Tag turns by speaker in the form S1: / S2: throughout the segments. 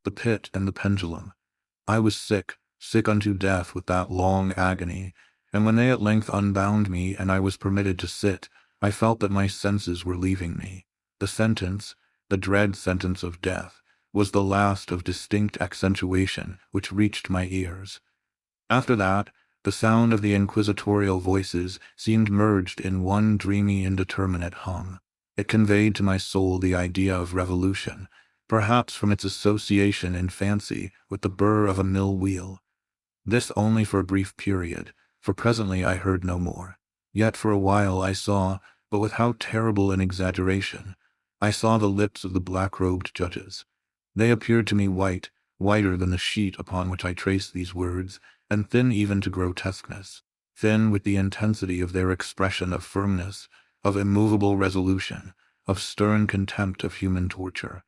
S1: the pit and the pendulum. I was sick, sick unto death with that long agony, and when they at length unbound me and I was permitted to sit, I felt that my senses were leaving me. The sentence, the dread sentence of death, was the last of distinct accentuation which reached my ears. After that, the sound of the inquisitorial voices seemed merged in one dreamy indeterminate hum. It conveyed to my soul the idea of revolution, perhaps from its association in fancy with the burr of a mill wheel. This only for a brief period, for presently I heard no more. Yet for a while I saw, but with how terrible an exaggeration, I saw the lips of the black-robed judges. They appeared to me white, whiter than the sheet upon which I traced these words, and thin even to grotesqueness, thin with the intensity of their expression of firmness, of immovable resolution, of stern contempt of human torture.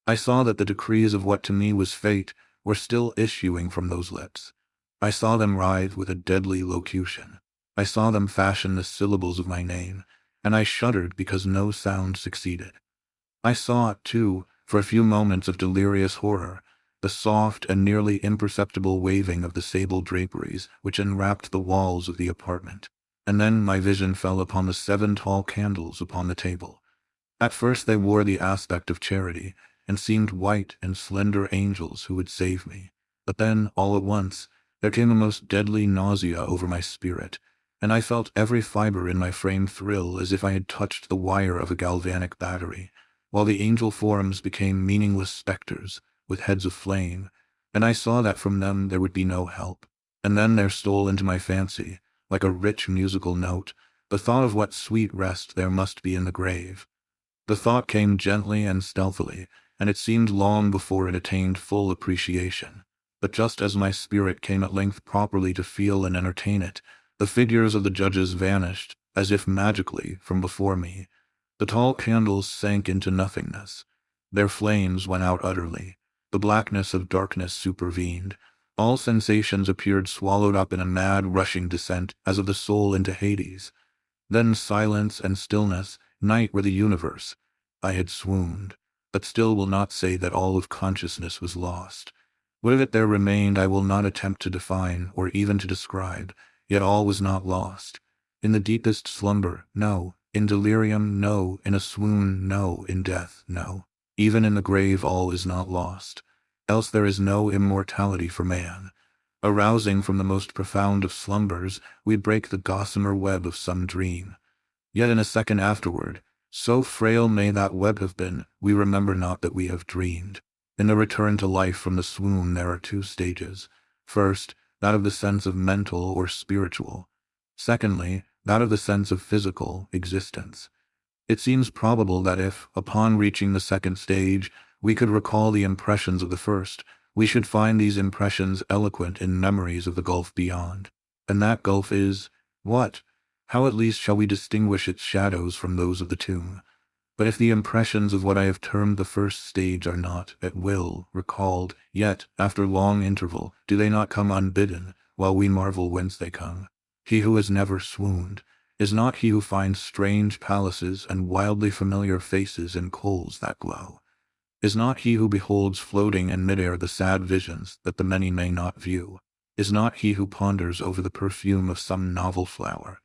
S1: I saw that the decrees of what to me was fate were still issuing from those lips. I saw them writhe with a deadly locution. I saw them fashion the syllables of my name, and I shuddered because no sound succeeded. I saw, too, for a few moments of delirious horror, the soft and nearly imperceptible waving of the sable draperies which enwrapped the walls of the apartment, and then my vision fell upon the 7 tall candles upon the table. At first they wore the aspect of charity, and seemed white and slender angels who would save me. But then, all at once, there came a most deadly nausea over my spirit, and I felt every fiber in my frame thrill as if I had touched the wire of a galvanic battery, while the angel forms became meaningless specters, with heads of flame, and I saw that from them there would be no help. And then there stole into my fancy, like a rich musical note, the thought of what sweet rest there must be in the grave. The thought came gently and stealthily, and it seemed long before it attained full appreciation. But just as my spirit came at length properly to feel and entertain it, the figures of the judges vanished, as if magically, from before me. The tall candles sank into nothingness. Their flames went out utterly. The blackness of darkness supervened. All sensations appeared swallowed up in a mad rushing descent as of the soul into Hades. Then silence and stillness, night were the universe. I had swooned, but still will not say that all of consciousness was lost. What of it there remained I will not attempt to define or even to describe, yet all was not lost. In the deepest slumber, no. In delirium, no. In a swoon, no. In death, no. Even in the grave all is not lost. Else there is no immortality for man. Arousing from the most profound of slumbers, we break the gossamer web of some dream. Yet in a second afterward, so frail may that web have been, we remember not that we have dreamed. In the return to life from the swoon there are 2 stages. First, that of the sense of mental or spiritual. Secondly, that of the sense of physical existence. It seems probable that if, upon reaching the second stage, we could recall the impressions of the first, we should find these impressions eloquent in memories of the gulf beyond. And that gulf is, what? How at least shall we distinguish its shadows from those of the tomb? But if the impressions of what I have termed the first stage are not, at will, recalled, yet, after long interval, do they not come unbidden, while we marvel whence they come? He who has never swooned is not he who finds strange palaces and wildly familiar faces in coals that glow. Is not he who beholds floating in midair the sad visions that the many may not view. Is not he who ponders over the perfume of some novel flower.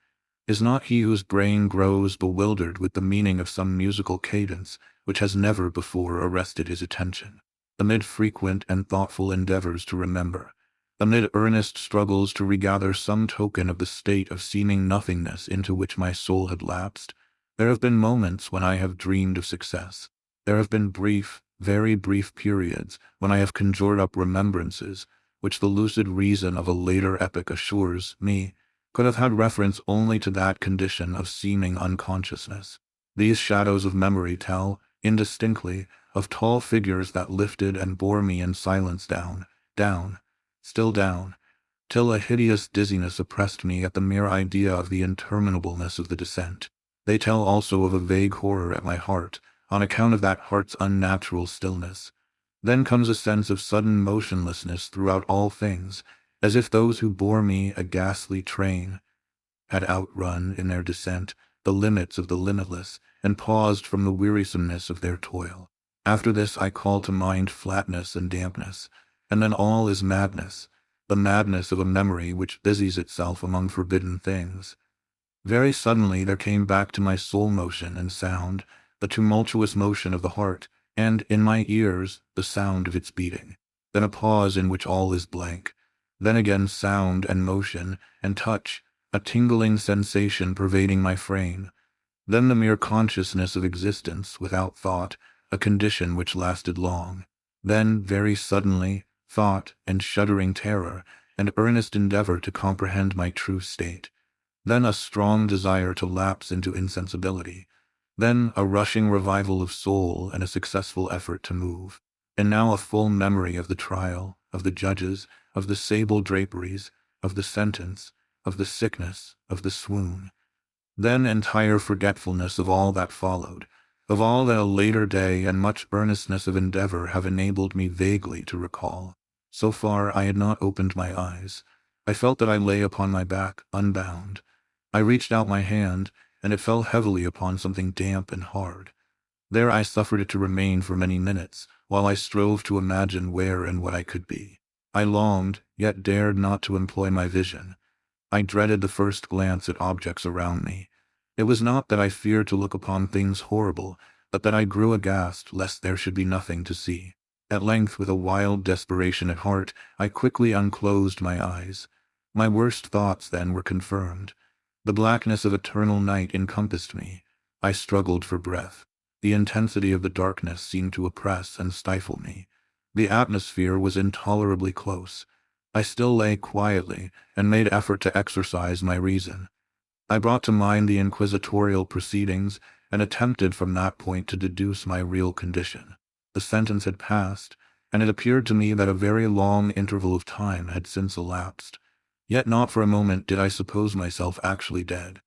S1: Is not he whose brain grows bewildered with the meaning of some musical cadence which has never before arrested his attention, amid frequent and thoughtful endeavors to remember, amid earnest struggles to regather some token of the state of seeming nothingness into which my soul had lapsed? There have been moments when I have dreamed of success. There have been brief, very brief periods when I have conjured up remembrances which the lucid reason of a later epoch assures me could have had reference only to that condition of seeming unconsciousness. These shadows of memory tell, indistinctly, of tall figures that lifted and bore me in silence down, down, still down, till a hideous dizziness oppressed me at the mere idea of the interminableness of the descent. They tell also of a vague horror at my heart, on account of that heart's unnatural stillness. Then comes a sense of sudden motionlessness throughout all things, as if those who bore me, a ghastly train, had outrun, in their descent, the limits of the limitless, and paused from the wearisomeness of their toil. After this I call to mind flatness and dampness, and then all is madness, the madness of a memory which busies itself among forbidden things. Very suddenly there came back to my soul motion and sound, the tumultuous motion of the heart, and, in my ears, the sound of its beating. Then a pause in which all is blank. Then again sound and motion and touch, a tingling sensation pervading my frame. Then the mere consciousness of existence without thought, a condition which lasted long. Then, very suddenly, thought and shuddering terror, and earnest endeavor to comprehend my true state. Then a strong desire to lapse into insensibility. Then a rushing revival of soul and a successful effort to move. And now a full memory of the trial, of the judges, of the sable draperies, of the sentence, of the sickness, of the swoon. Then entire forgetfulness of all that followed, of all that a later day and much earnestness of endeavor have enabled me vaguely to recall. So far I had not opened my eyes. I felt that I lay upon my back, unbound. I reached out my hand, and it fell heavily upon something damp and hard. There I suffered it to remain for many minutes, while I strove to imagine where and what I could be. I longed, yet dared not to employ my vision. I dreaded the first glance at objects around me. It was not that I feared to look upon things horrible, but that I grew aghast lest there should be nothing to see. At length, with a wild desperation at heart, I quickly unclosed my eyes. My worst thoughts then were confirmed. The blackness of eternal night encompassed me. I struggled for breath. The intensity of the darkness seemed to oppress and stifle me. The atmosphere was intolerably close. I still lay quietly, and made effort to exercise my reason. I brought to mind the inquisitorial proceedings, and attempted from that point to deduce my real condition. The sentence had passed, and it appeared to me that a very long interval of time had since elapsed. Yet not for a moment did I suppose myself actually dead.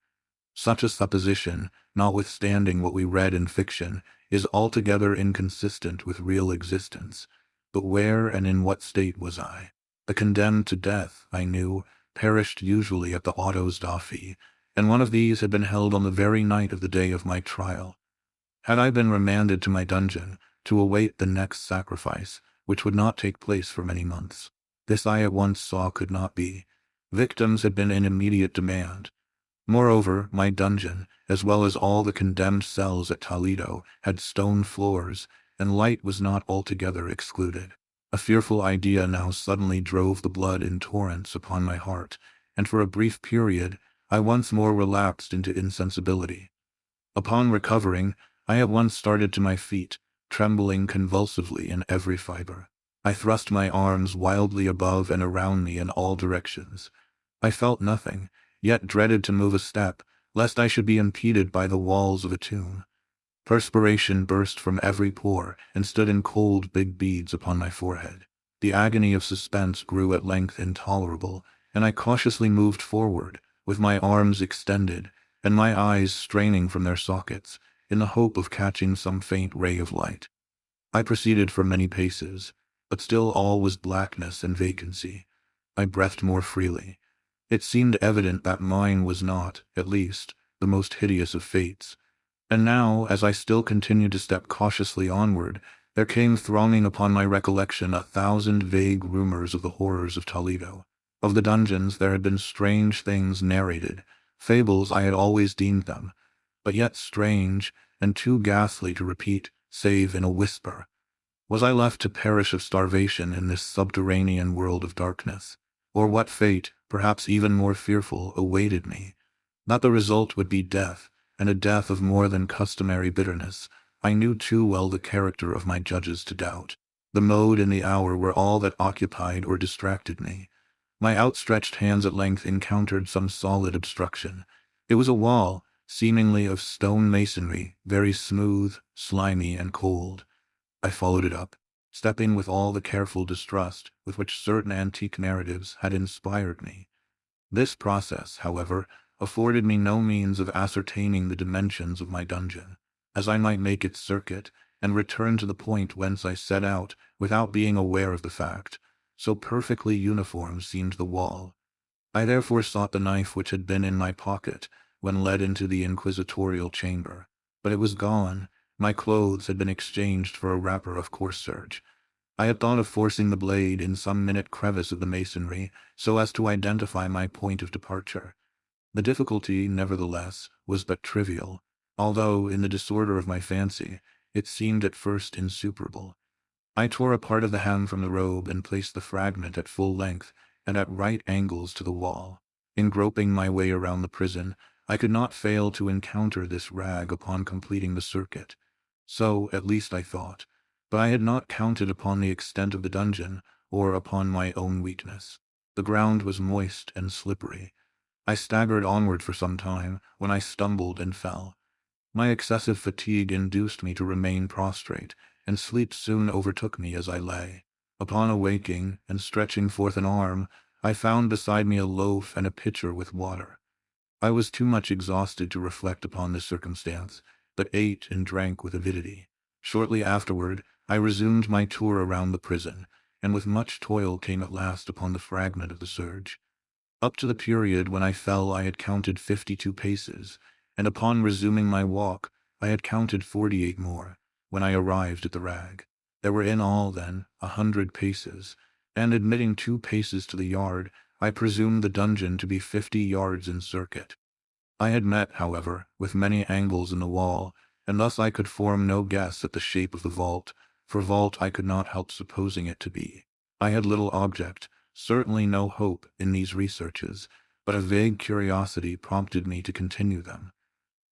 S1: Such a supposition, notwithstanding what we read in fiction, is altogether inconsistent with real existence. But where and in what state was I? The condemned to death, I knew, perished usually at the autos da fe, and one of these had been held on the very night of the day of my trial. Had I been remanded to my dungeon, to await the next sacrifice, which would not take place for many months? This I at once saw could not be. Victims had been in immediate demand. Moreover, my dungeon, as well as all the condemned cells at Toledo, had stone floors, and light was not altogether excluded. A fearful idea now suddenly drove the blood in torrents upon my heart, and for a brief period I once more relapsed into insensibility. Upon recovering, I at once started to my feet, trembling convulsively in every fiber. I thrust my arms wildly above and around me in all directions. I felt nothing, yet dreaded to move a step, lest I should be impeded by the walls of a tomb. Perspiration burst from every pore, and stood in cold big beads upon my forehead. The agony of suspense grew at length intolerable, and I cautiously moved forward, with my arms extended, and my eyes straining from their sockets, in the hope of catching some faint ray of light. I proceeded for many paces, but still all was blackness and vacancy. I breathed more freely. It seemed evident that mine was not, at least, the most hideous of fates. And now, as I still continued to step cautiously onward, there came thronging upon my recollection 1,000 vague rumors of the horrors of Toledo. Of the dungeons there had been strange things narrated, fables I had always deemed them, but yet strange, and too ghastly to repeat, save in a whisper. Was I left to perish of starvation in this subterranean world of darkness? Or what fate, perhaps even more fearful, awaited me? That the result would be death, and a death of more than customary bitterness, I knew too well the character of my judges to doubt. The mode and the hour were all that occupied or distracted me. My outstretched hands at length encountered some solid obstruction. It was a wall, seemingly of stone masonry, very smooth, slimy, and cold. I followed it up, stepping with all the careful distrust with which certain antique narratives had inspired me. This process, however, afforded me no means of ascertaining the dimensions of my dungeon, as I might make its circuit, and return to the point whence I set out without being aware of the fact, so perfectly uniform seemed the wall. I therefore sought the knife which had been in my pocket when led into the inquisitorial chamber, but it was gone, My clothes had been exchanged for a wrapper of coarse serge. I had thought of forcing the blade in some minute crevice of the masonry so as to identify my point of departure. The difficulty, nevertheless, was but trivial, although, in the disorder of my fancy, it seemed at first insuperable. I tore a part of the hem from the robe and placed the fragment at full length and at right angles to the wall. In groping my way around the prison, I could not fail to encounter this rag upon completing the circuit. So, at least I thought, but I had not counted upon the extent of the dungeon or upon my own weakness. The ground was moist and slippery. I staggered onward for some time, when I stumbled and fell. My excessive fatigue induced me to remain prostrate, and sleep soon overtook me as I lay. Upon awaking, and stretching forth an arm, I found beside me a loaf and a pitcher with water. I was too much exhausted to reflect upon this circumstance, but ate and drank with avidity. Shortly afterward, I resumed my tour around the prison, and with much toil came at last upon the fragment of the serge. Up to the period when I fell I had counted 52 paces, and upon resuming my walk I had counted 48 more, when I arrived at the rag. There were in all, then, 100 paces, and admitting 2 paces to the yard, I presumed the dungeon to be 50 yards in circuit. I had met, however, with many angles in the wall, and thus I could form no guess at the shape of the vault, for vault I could not help supposing it to be. I had little object, certainly no hope, in these researches, but a vague curiosity prompted me to continue them.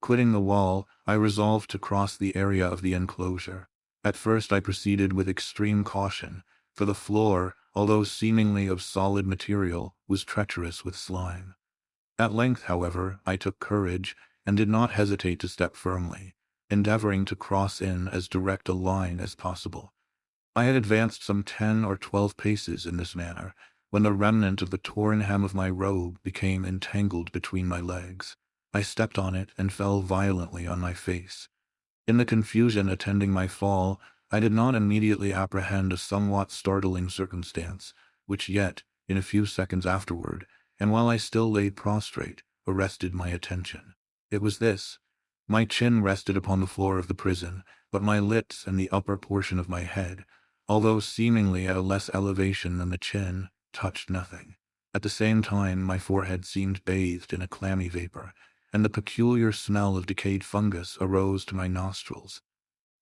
S1: Quitting the wall, I resolved to cross the area of the enclosure. At first I proceeded with extreme caution, for the floor, although seemingly of solid material, was treacherous with slime. At length, however, I took courage, and did not hesitate to step firmly, endeavoring to cross in as direct a line as possible. I had advanced some 10 or 12 paces in this manner, when the remnant of the torn hem of my robe became entangled between my legs. I stepped on it and fell violently on my face. In the confusion attending my fall, I did not immediately apprehend a somewhat startling circumstance, which yet, in a few seconds afterward, and while I still lay prostrate, arrested my attention. It was this. My chin rested upon the floor of the prison, but my lips and the upper portion of my head, although seemingly at a less elevation than the chin, touched nothing. At the same time, my forehead seemed bathed in a clammy vapor, and the peculiar smell of decayed fungus arose to my nostrils.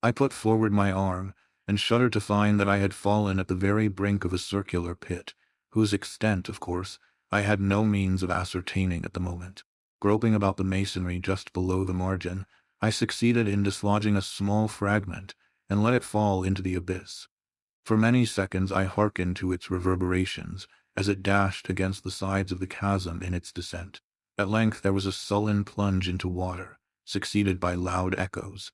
S1: I put forward my arm, and shuddered to find that I had fallen at the very brink of a circular pit, whose extent, of course, I had no means of ascertaining at the moment. Groping about the masonry just below the margin, I succeeded in dislodging a small fragment, and let it fall into the abyss. For many seconds I hearkened to its reverberations, as it dashed against the sides of the chasm in its descent. At length there was a sullen plunge into water, succeeded by loud echoes.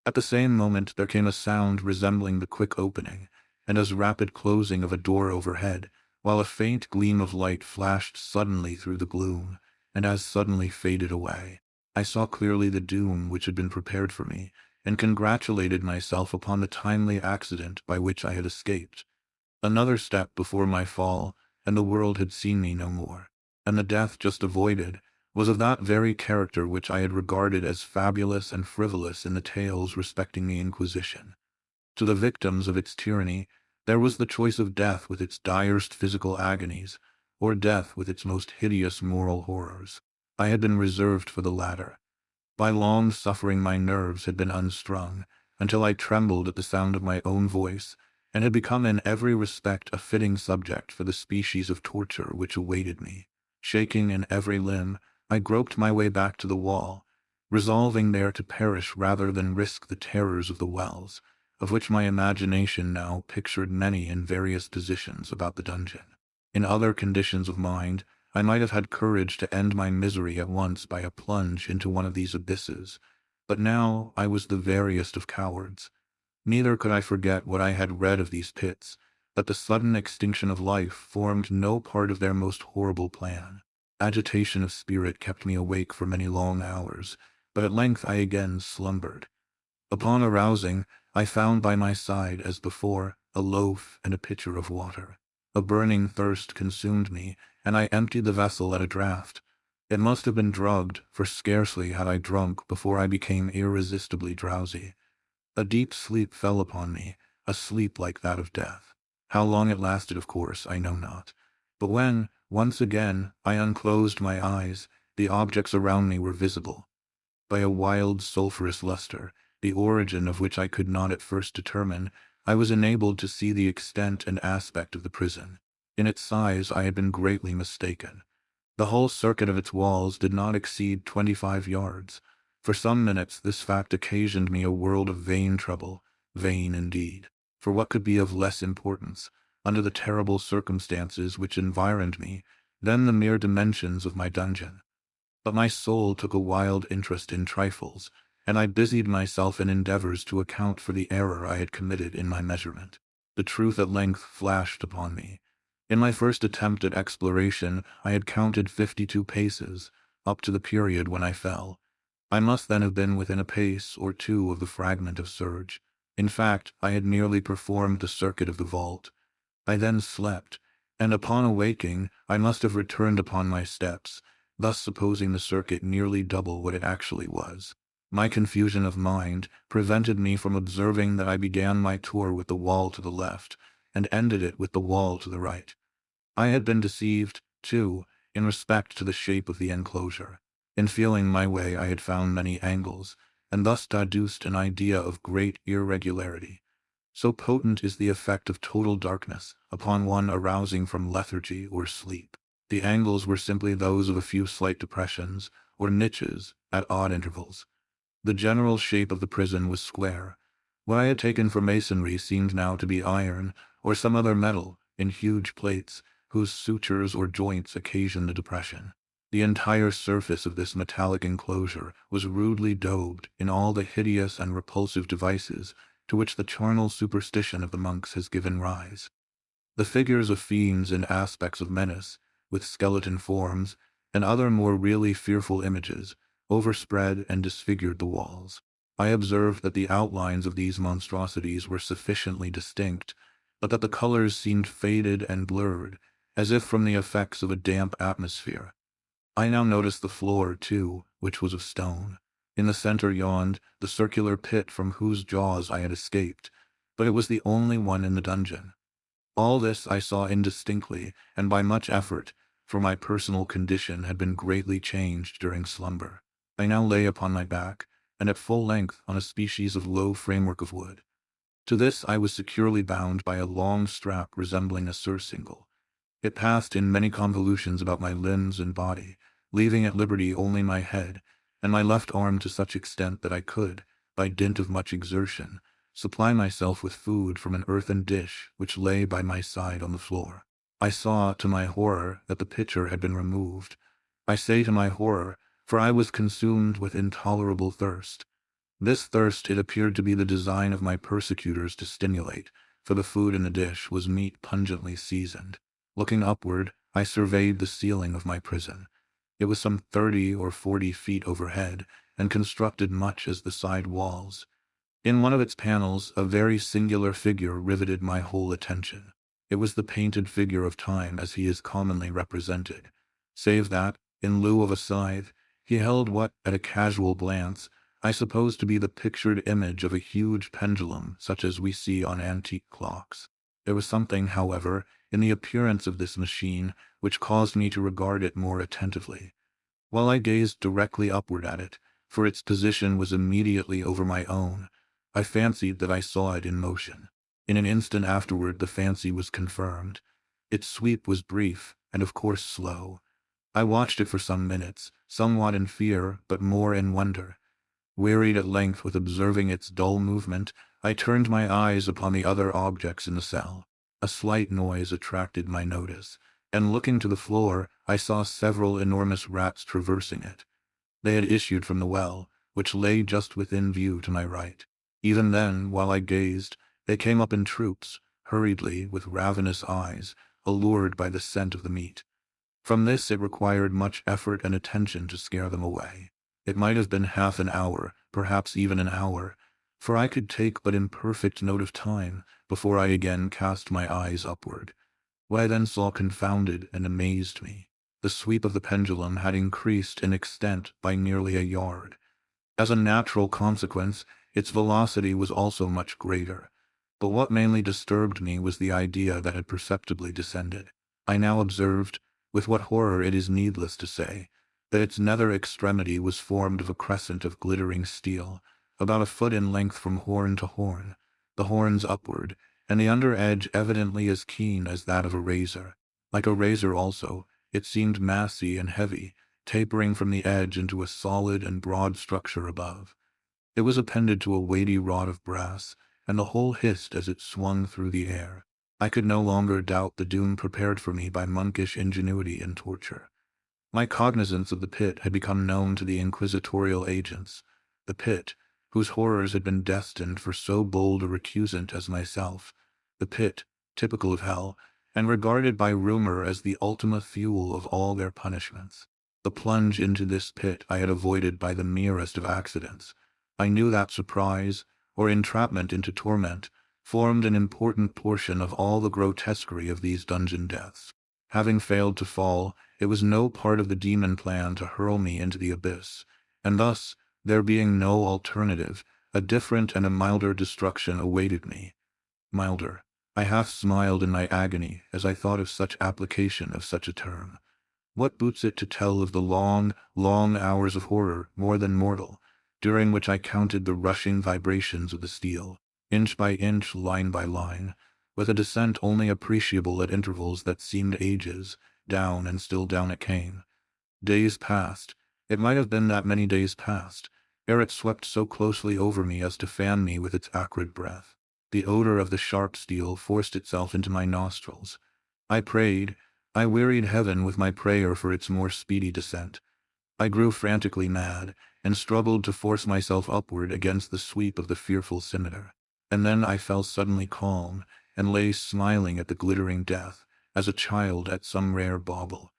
S1: At the same moment there came a sound resembling the quick opening, and as rapid closing of a door overhead, while a faint gleam of light flashed suddenly through the gloom, and as suddenly faded away. I saw clearly the doom which had been prepared for me, and congratulated myself upon the timely accident by which I had escaped. Another step before my fall, and the world had seen me no more, and the death just avoided was of that very character which I had regarded as fabulous and frivolous in the tales respecting the Inquisition. To the victims of its tyranny, there was the choice of death with its direst physical agonies, or death with its most hideous moral horrors. I had been reserved for the latter. By long suffering my nerves had been unstrung, until I trembled at the sound of my own voice, and had become in every respect a fitting subject for the species of torture which awaited me. Shaking in every limb, I groped my way back to the wall, resolving there to perish rather than risk the terrors of the wells, of which my imagination now pictured many in various positions about the dungeon. In other conditions of mind, I might have had courage to end my misery at once by a plunge into one of these abysses, but now I was the veriest of cowards. Neither could I forget what I had read of these pits, that the sudden extinction of life formed no part of their most horrible plan. Agitation of spirit kept me awake for many long hours, but at length I again slumbered. Upon arousing, I found by my side, as before, a loaf and a pitcher of water. A burning thirst consumed me, and I emptied the vessel at a draught. It must have been drugged, for scarcely had I drunk before I became irresistibly drowsy. A deep sleep fell upon me, a sleep like that of death. How long it lasted, of course, I know not. But when, once again, I unclosed my eyes, the objects around me were visible. By a wild sulphurous luster, the origin of which I could not at first determine, I was enabled to see the extent and aspect of the prison. In its size I had been greatly mistaken. The whole circuit of its walls did not exceed 25 yards. For some minutes this fact occasioned me a world of vain trouble, vain indeed. For what could be of less importance, under the terrible circumstances which environed me, than the mere dimensions of my dungeon? But my soul took a wild interest in trifles, and I busied myself in endeavors to account for the error I had committed in my measurement. The truth at length flashed upon me. In my first attempt at exploration, I had counted 52 paces, up to the period when I fell. I must then have been within a pace or two of the fragment of serge. In fact, I had merely performed the circuit of the vault. I then slept, and upon awaking, I must have returned upon my steps, thus supposing the circuit nearly double what it actually was. My confusion of mind prevented me from observing that I began my tour with the wall to the left, and ended it with the wall to the right. I had been deceived, too, in respect to the shape of the enclosure. In feeling my way I had found many angles, and thus deduced an idea of great irregularity. So potent is the effect of total darkness upon one arousing from lethargy or sleep. The angles were simply those of a few slight depressions, or niches, at odd intervals. The general shape of the prison was square. What I had taken for masonry seemed now to be iron, or some other metal, in huge plates, whose sutures or joints occasioned the depression. The entire surface of this metallic enclosure was rudely daubed in all the hideous and repulsive devices to which the charnel superstition of the monks has given rise. The figures of fiends and aspects of menace, with skeleton forms, and other more really fearful images, overspread and disfigured the walls. I observed that the outlines of these monstrosities were sufficiently distinct, but that the colors seemed faded and blurred, as if from the effects of a damp atmosphere. I now noticed the floor, too, which was of stone. In the center yawned the circular pit from whose jaws I had escaped, but it was the only one in the dungeon. All this I saw indistinctly, and by much effort, for my personal condition had been greatly changed during slumber. I now lay upon my back, and at full length on a species of low framework of wood. To this I was securely bound by a long strap resembling a surcingle. It passed in many convolutions about my limbs and body, leaving at liberty only my head, and my left arm to such extent that I could, by dint of much exertion, supply myself with food from an earthen dish which lay by my side on the floor. I saw, to my horror, that the pitcher had been removed. I say to my horror, for I was consumed with intolerable thirst. This thirst it appeared to be the design of my persecutors to stimulate, for the food in the dish was meat pungently seasoned. Looking upward, I surveyed the ceiling of my prison. It was some 30 or 40 feet overhead, and constructed much as the side walls. In one of its panels, a very singular figure riveted my whole attention. It was the painted figure of Time as he is commonly represented, save that, in lieu of a scythe, he held what, at a casual glance, I suppose to be the pictured image of a huge pendulum such as we see on antique clocks. There was something, however, in the appearance of this machine which caused me to regard it more attentively. While I gazed directly upward at it, for its position was immediately over my own, I fancied that I saw it in motion. In an instant afterward the fancy was confirmed. Its sweep was brief, and of course slow. I watched it for some minutes, somewhat in fear, but more in wonder. Wearied at length with observing its dull movement, I turned my eyes upon the other objects in the cell. A slight noise attracted my notice, and looking to the floor, I saw several enormous rats traversing it. They had issued from the well, which lay just within view to my right. Even then, while I gazed, they came up in troops, hurriedly, with ravenous eyes, allured by the scent of the meat. From this it required much effort and attention to scare them away. It might have been half an hour, perhaps even an hour, for I could take but imperfect note of time before I again cast my eyes upward. What I then saw confounded and amazed me. The sweep of the pendulum had increased in extent by nearly a yard. As a natural consequence, Its velocity was also much greater. But what mainly disturbed me was the idea that it perceptibly descended. I now observed, with what horror it is needless to say, that its nether extremity was formed of a crescent of glittering steel, about a foot in length from horn to horn, the horns upward, and the under edge evidently as keen as that of a razor. Like a razor also, it seemed massy and heavy, tapering from the edge into a solid and broad structure above. It was appended to a weighty rod of brass, and the whole hissed as it swung through the air. I could no longer doubt the doom prepared for me by monkish ingenuity and torture. My cognizance of the pit had become known to the inquisitorial agents. The pit, whose horrors had been destined for so bold a recusant as myself. The pit, typical of hell, and regarded by rumor as the ultima thule of all their punishments. The plunge into this pit I had avoided by the merest of accidents. I knew that surprise, or entrapment into torment, formed an important portion of all the grotesquerie of these dungeon deaths. Having failed to fall, it was no part of the demon plan to hurl me into the abyss, and thus, there being no alternative, a different and a milder destruction awaited me. Milder. I half smiled in my agony as I thought of such application of such a term. What boots it to tell of the long, long hours of horror more than mortal, during which I counted the rushing vibrations of the steel, inch by inch, line by line, with a descent only appreciable at intervals that seemed ages, down and still down it came. Days passed. It might have been that many days passed, ere it swept so closely over me as to fan me with its acrid breath. The odor of the sharp steel forced itself into my nostrils. I prayed, I wearied heaven with my prayer for its more speedy descent. I grew frantically mad, and struggled to force myself upward against the sweep of the fearful scimitar. And then I fell suddenly calm, and lay smiling at the glittering death, as a child at some rare bauble.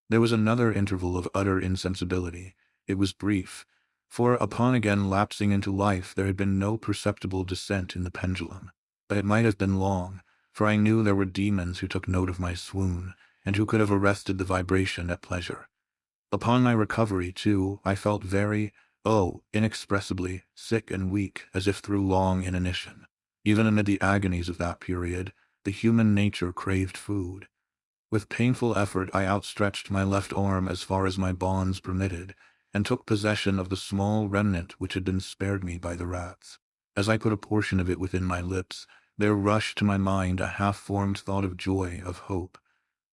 S1: There was another interval of utter insensibility. It was brief, for upon again lapsing into life there had been no perceptible descent in the pendulum. But it might have been long, for I knew there were demons who took note of my swoon, and who could have arrested the vibration at pleasure. Upon my recovery, too, I felt very, inexpressibly, sick and weak, as if through long inanition. Even amid the agonies of that period, the human nature craved food. With painful effort I outstretched my left arm as far as my bonds permitted, and took possession of the small remnant which had been spared me by the rats. As I put a portion of it within my lips, there rushed to my mind a half-formed thought of joy, of hope.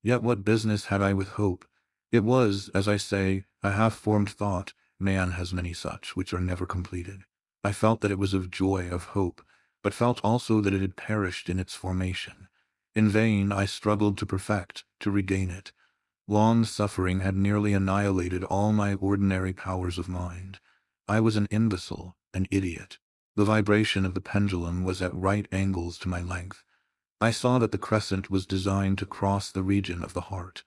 S1: Yet what business had I with hope? It was, as I say, a half-formed thought. Man has many such, which are never completed. I felt that it was of joy, of hope, but felt also that it had perished in its formation. In vain I struggled to perfect, to regain it. Long suffering had nearly annihilated all my ordinary powers of mind. I was an imbecile, an idiot. The vibration of the pendulum was at right angles to my length. I saw that the crescent was designed to cross the region of the heart.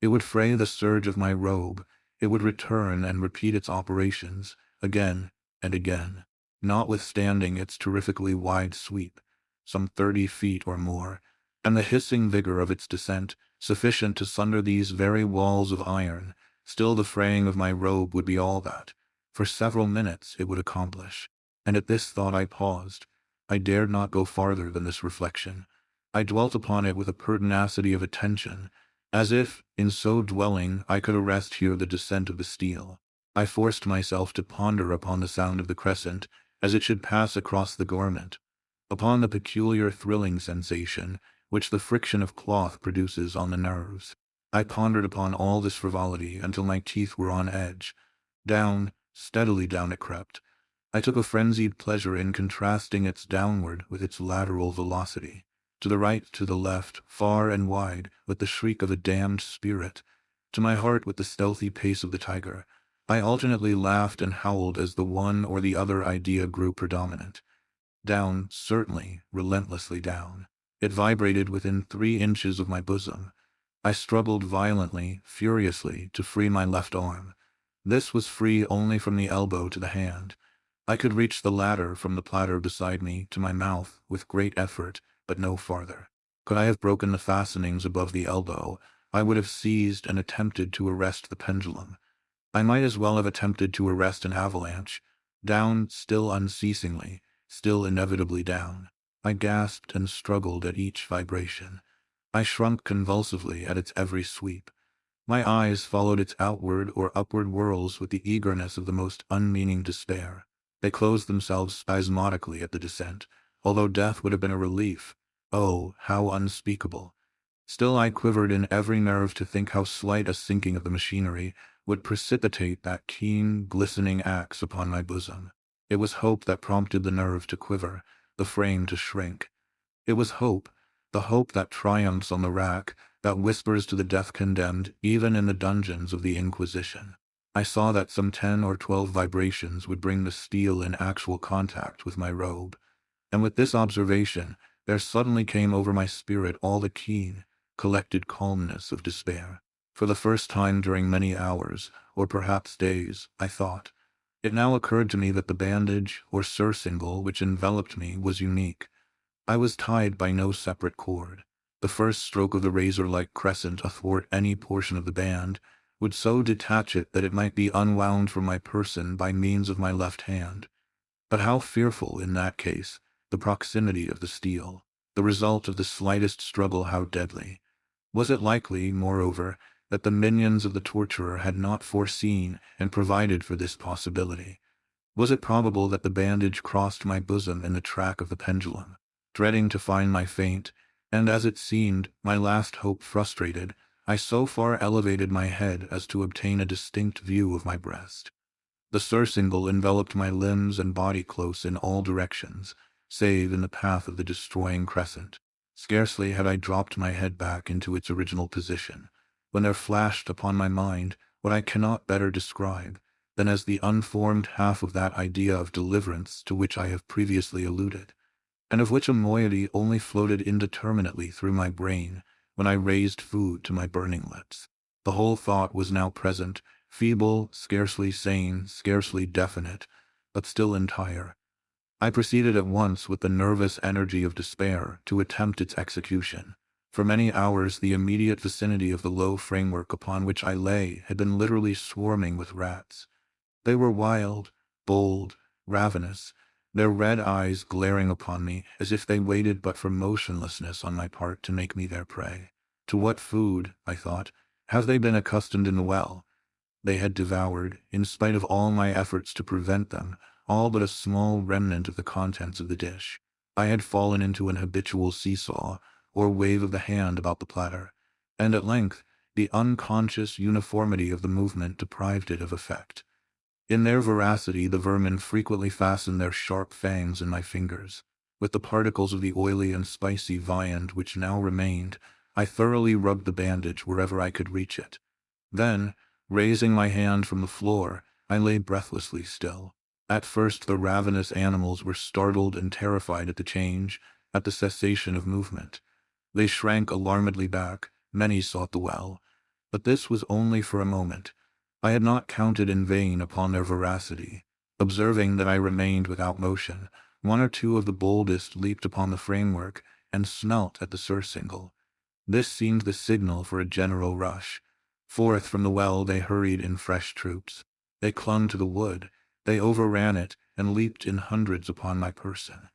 S1: It would fray the serge of my robe. It would return and repeat its operations, again and again, notwithstanding its terrifically wide sweep, some 30 feet or more, and the hissing vigor of its descent, sufficient to sunder these very walls of iron. Still the fraying of my robe would be all that, for several minutes, it would accomplish. And at this thought I paused. I dared not go farther than this reflection. I dwelt upon it with a pertinacity of attention, as if, in so dwelling, I could arrest here the descent of the steel. I forced myself to ponder upon the sound of the crescent, as it should pass across the garment, upon the peculiar thrilling sensation which the friction of cloth produces on the nerves. I pondered upon all this frivolity until my teeth were on edge. Down, steadily down it crept. I took a frenzied pleasure in contrasting its downward with its lateral velocity. To the right, to the left, far and wide, with the shriek of a damned spirit. To my heart with the stealthy pace of the tiger. I alternately laughed and howled as the one or the other idea grew predominant. Down, certainly, relentlessly down. It vibrated within 3 inches of my bosom. I struggled violently, furiously, to free my left arm. This was free only from the elbow to the hand. I could reach the latter from the platter beside me to my mouth with great effort, but no farther. Could I have broken the fastenings above the elbow, I would have seized and attempted to arrest the pendulum. I might as well have attempted to arrest an avalanche. Down, still unceasingly, still inevitably down. I gasped and struggled at each vibration. I shrunk convulsively at its every sweep. My eyes followed its outward or upward whirls with the eagerness of the most unmeaning despair. They closed themselves spasmodically at the descent, although death would have been a relief. Oh, how unspeakable! Still I quivered in every nerve to think how slight a sinking of the machinery would precipitate that keen, glistening axe upon my bosom. It was hope that prompted the nerve to quiver, the frame to shrink. It was hope, the hope that triumphs on the rack, that whispers to the death-condemned even in the dungeons of the Inquisition. I saw that some 10 or 12 vibrations would bring the steel in actual contact with my robe, and with this observation there suddenly came over my spirit all the keen, collected calmness of despair. For the first time during many hours, or perhaps days, I thought. It now occurred to me that the bandage, or surcingle, which enveloped me was unique. I was tied by no separate cord. The first stroke of the razor-like crescent athwart any portion of the band would so detach it that it might be unwound from my person by means of my left hand. But how fearful, in that case, the proximity of the steel, the result of the slightest struggle how deadly. Was it likely, moreover, that the minions of the torturer had not foreseen and provided for this possibility? Was it probable that the bandage crossed my bosom in the track of the pendulum? Dreading to find my faint, and as it seemed, my last hope frustrated, I so far elevated my head as to obtain a distinct view of my breast. The surcingle enveloped my limbs and body close in all directions, save in the path of the destroying crescent. Scarcely had I dropped my head back into its original position, when there flashed upon my mind what I cannot better describe than as the unformed half of that idea of deliverance to which I have previously alluded, and of which a moiety only floated indeterminately through my brain when I raised food to my burning lips. The whole thought was now present, feeble, scarcely sane, scarcely definite, but still entire. I proceeded at once with the nervous energy of despair to attempt its execution. For many hours the immediate vicinity of the low framework upon which I lay had been literally swarming with rats. They were wild, bold, ravenous, their red eyes glaring upon me as if they waited but for motionlessness on my part to make me their prey. To what food, I thought, have they been accustomed in the well? They had devoured, in spite of all my efforts to prevent them, all but a small remnant of the contents of the dish. I had fallen into an habitual seesaw, or wave of the hand about the platter, and at length the unconscious uniformity of the movement deprived it of effect. In their voracity the vermin frequently fastened their sharp fangs in my fingers. With the particles of the oily and spicy viand which now remained, I thoroughly rubbed the bandage wherever I could reach it. Then, raising my hand from the floor, I lay breathlessly still. At first the ravenous animals were startled and terrified at the change, at the cessation of movement. They shrank alarmedly back, many sought the well. But this was only for a moment. I had not counted in vain upon their voracity. Observing that I remained without motion, one or two of the boldest leaped upon the framework and smelt at the surcingle. This seemed the signal for a general rush. Forth from the well they hurried in fresh troops. They clung to the wood, they overran it, and leaped in hundreds upon my person.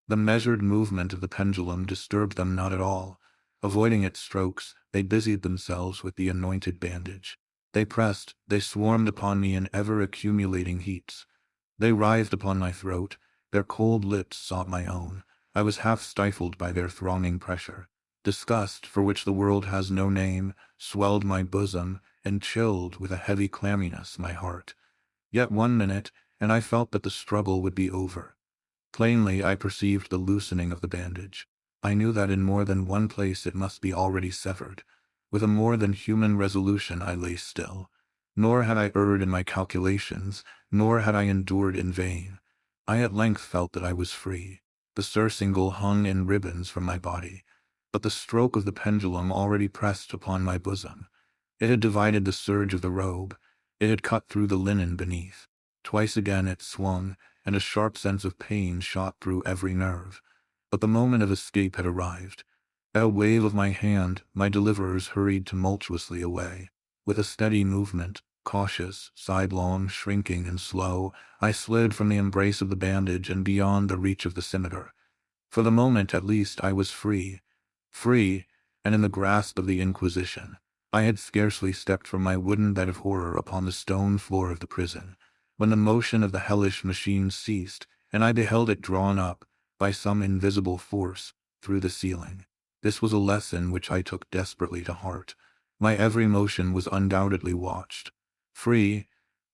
S1: The measured movement of the pendulum disturbed them not at all. Avoiding its strokes, they busied themselves with the anointed bandage. They pressed, they swarmed upon me in ever-accumulating heaps. They writhed upon my throat, their cold lips sought my own. I was half stifled by their thronging pressure. Disgust, for which the world has no name, swelled my bosom, and chilled with a heavy clamminess my heart. Yet 1 minute, and I felt that the struggle would be over. Plainly I perceived the loosening of the bandage. I knew that in more than one place it must be already severed. With a more than human resolution I lay still. Nor had I erred in my calculations, nor had I endured in vain. I at length felt that I was free. The surcingle hung in ribbons from my body, but the stroke of the pendulum already pressed upon my bosom. It had divided the serge of the robe. It had cut through the linen beneath. Twice again it swung, and a sharp sense of pain shot through every nerve. But the moment of escape had arrived. At a wave of my hand, my deliverers hurried tumultuously away. With a steady movement, Cautious, sidelong, shrinking, and slow, I slid from the embrace of the bandage and beyond the reach of the scimitar. For the moment, at least, I was free. Free, and in the grasp of the Inquisition. I had scarcely stepped from my wooden bed of horror upon the stone floor of the prison, when the motion of the hellish machine ceased, and I beheld it drawn up, by some invisible force, through the ceiling. This was a lesson which I took desperately to heart. My every motion was undoubtedly watched. Free,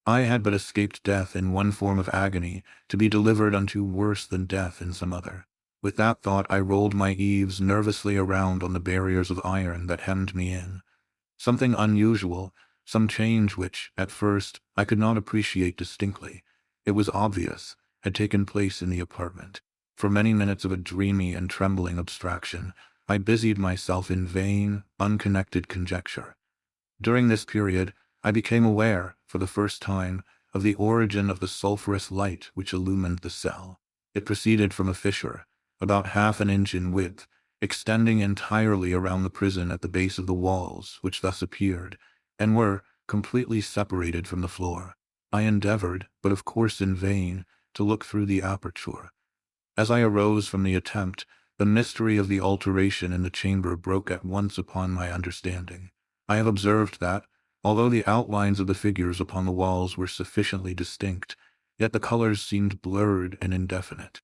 S1: I had but escaped death in one form of agony, to be delivered unto worse than death in some other. With that thought I rolled my eaves nervously around on the barriers of iron that hemmed me in. Something unusual, some change which, at first, I could not appreciate distinctly, it was obvious, had taken place in the apartment. For many minutes of a dreamy and trembling abstraction, I busied myself in vain, unconnected conjecture. During this period, I became aware, for the first time, of the origin of the sulphurous light which illumined the cell. It proceeded from a fissure, about half an inch in width, extending entirely around the prison at the base of the walls, which thus appeared, and were completely separated from the floor. I endeavored, but of course in vain, to look through the aperture. As I arose from the attempt, the mystery of the alteration in the chamber broke at once upon my understanding. I have observed that, although the outlines of the figures upon the walls were sufficiently distinct, yet the colors seemed blurred and indefinite.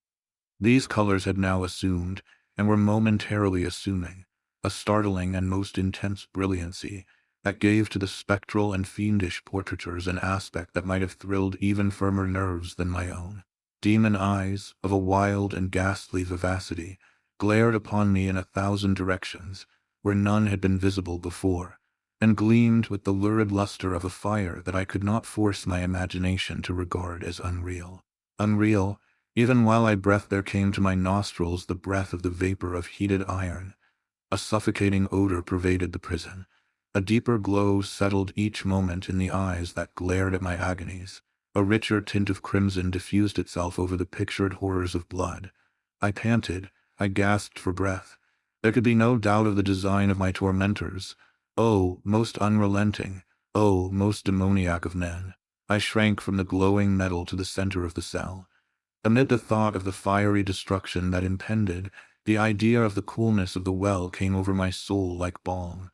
S1: These colors had now assumed, and were momentarily assuming, a startling and most intense brilliancy that gave to the spectral and fiendish portraitures an aspect that might have thrilled even firmer nerves than my own. Demon eyes, of a wild and ghastly vivacity, glared upon me in 1,000 directions, where none had been visible before, and gleamed with the lurid luster of a fire that I could not force my imagination to regard as unreal. Unreal, even while I breathed there came to my nostrils the breath of the vapor of heated iron. A suffocating odor pervaded the prison. A deeper glow settled each moment in the eyes that glared at my agonies. A richer tint of crimson diffused itself over the pictured horrors of blood. I panted, I gasped for breath. There could be no doubt of the design of my tormentors. Oh, most unrelenting, oh, most demoniac of men! I shrank from the glowing metal to the center of the cell. Amid the thought of the fiery destruction that impended, the idea of the coolness of the well came over my soul like balm.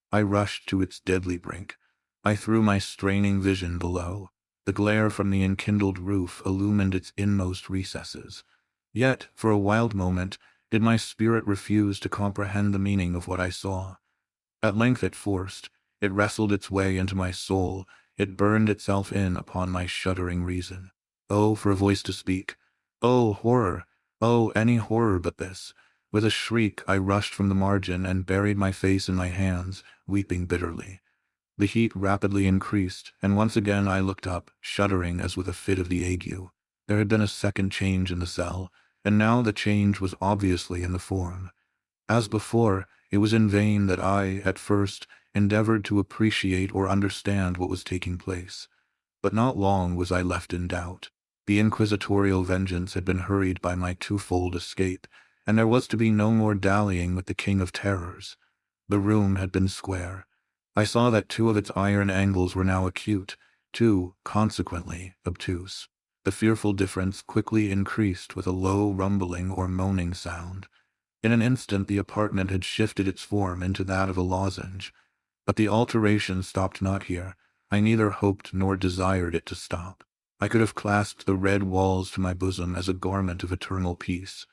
S1: I rushed to its deadly brink. I threw my straining vision below. The glare from the enkindled roof illumined its inmost recesses. Yet, for a wild moment, did my spirit refuse to comprehend the meaning of what I saw. At length it forced, it wrestled its way into my soul, it burned itself in upon my shuddering reason. Oh, for a voice to speak! Oh, horror! Oh, any horror but this! With a shriek I rushed from the margin and buried my face in my hands, weeping bitterly. The heat rapidly increased, and once again I looked up, shuddering as with a fit of the ague. There had been a second change in the cell, and now the change was obviously in the form. As before, it was in vain that I, at first, endeavored to appreciate or understand what was taking place. But not long was I left in doubt. The inquisitorial vengeance had been hurried by my twofold escape, and there was to be no more dallying with the King of Terrors. The room had been square. I saw that 2 of its iron angles were now acute, 2, consequently, obtuse. The fearful difference quickly increased with a low rumbling or moaning sound. In an instant the apartment had shifted its form into that of a lozenge. But the alteration stopped not here. I neither hoped nor desired it to stop. I could have clasped the red walls to my bosom as a garment of eternal peace.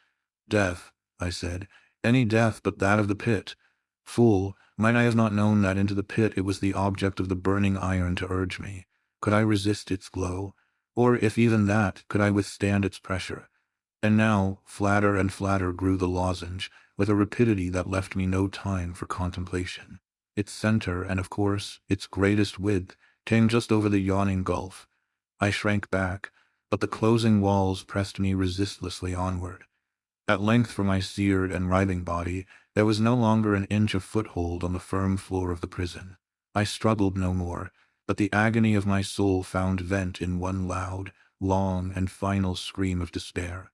S1: Death, I said, any death but that of the pit. Fool, might I have not known that into the pit it was the object of the burning iron to urge me? Could I resist its glow? Or, if even that, could I withstand its pressure? And now, flatter and flatter grew the lozenge, with a rapidity that left me no time for contemplation. Its center, and of course, its greatest width, came just over the yawning gulf. I shrank back, but the closing walls pressed me resistlessly onward. At length for my seared and writhing body, there was no longer an inch of foothold on the firm floor of the prison. I struggled no more, but the agony of my soul found vent in one loud, long, and final scream of despair.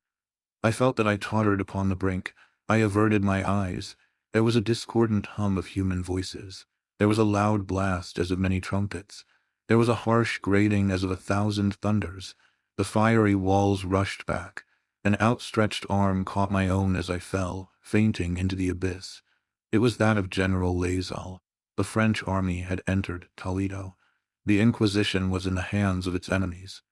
S1: I felt that I tottered upon the brink. I averted my eyes. There was a discordant hum of human voices. There was a loud blast as of many trumpets. There was a harsh grating as of 1,000 thunders. The fiery walls rushed back. An outstretched arm caught my own as I fell, fainting into the abyss. It was that of General Laizal. The French army had entered Toledo. The Inquisition was in the hands of its enemies.